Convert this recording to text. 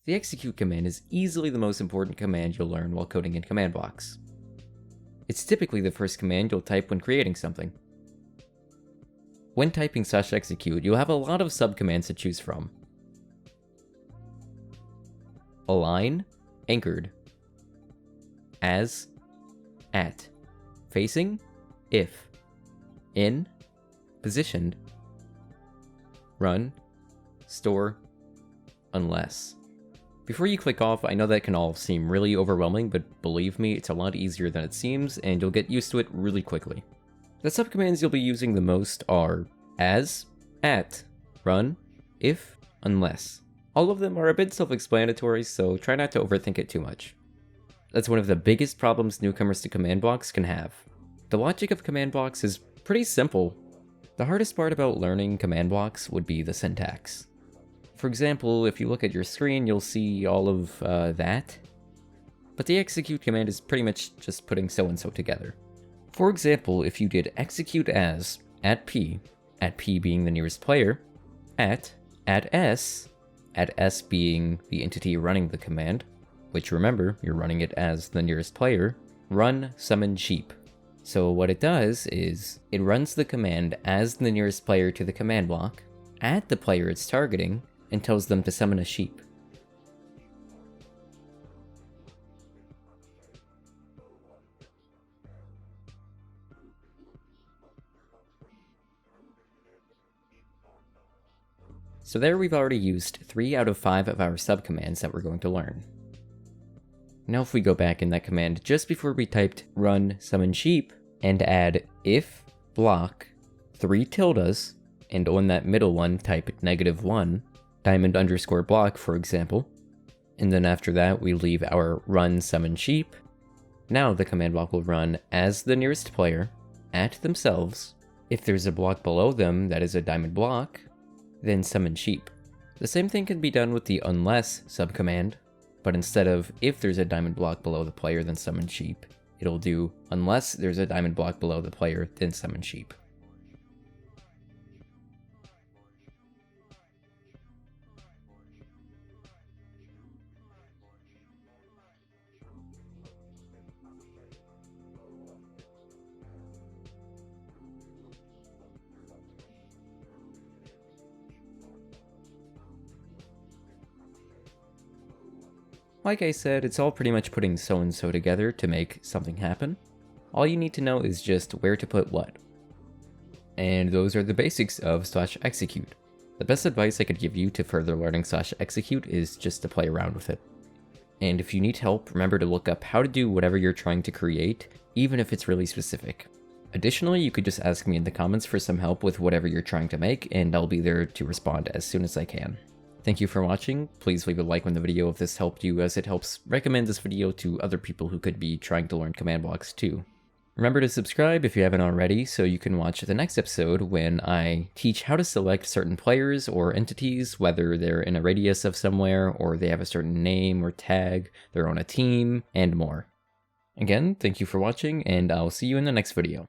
The execute command is easily the most important command you'll learn while coding in command blocks. It's typically the first command you'll type when creating something. When typing /execute, you'll have a lot of subcommands to choose from. Align, anchored. As, at. Facing, if. In, positioned. Run, store, unless. Before you click off, I know that can all seem really overwhelming, but believe me, it's a lot easier than it seems, and you'll get used to it really quickly. The subcommands you'll be using the most are as, at, run, if, unless. All of them are a bit self-explanatory, so try not to overthink it too much. That's one of the biggest problems newcomers to command blocks can have. The logic of command blocks is pretty simple. The hardest part about learning command blocks would be the syntax. For example, if you look at your screen, you'll see all of that. But the execute command is pretty much just putting so-and-so together. For example, if you did execute as at p being the nearest player, at s being the entity running the command, which remember, you're running it as the nearest player, run summon sheep. So what it does is, it runs the command as the nearest player to the command block, at the player it's targeting, and tells them to summon a sheep. So there we've already used 3 out of 5 of our subcommands that we're going to learn. Now if we go back in that command just before we typed run summon sheep and add if block 3 tildes, and on that middle one type -1 diamond underscore block, for example, and then after that we leave our run summon sheep, now the command block will run as the nearest player, at themselves. If there's a block below them that is a diamond block, then summon sheep. The same thing can be done with the unless subcommand, but instead of if there's a diamond block below the player then summon sheep, it'll do unless there's a diamond block below the player then summon sheep. Like I said, it's all pretty much putting so-and-so together to make something happen. All you need to know is just where to put what. And those are the basics of /execute. The best advice I could give you to further learning /execute is just to play around with it. And if you need help, remember to look up how to do whatever you're trying to create, even if it's really specific. Additionally, you could just ask me in the comments for some help with whatever you're trying to make, and I'll be there to respond as soon as I can. Thank you for watching. Please leave a like when the video if this helped you, as it helps recommend this video to other people who could be trying to learn command blocks too. Remember to subscribe if you haven't already, so you can watch the next episode when I teach how to select certain players or entities, whether they're in a radius of somewhere, or they have a certain name or tag, they're on a team, and more. Again, thank you for watching, and I'll see you in the next video.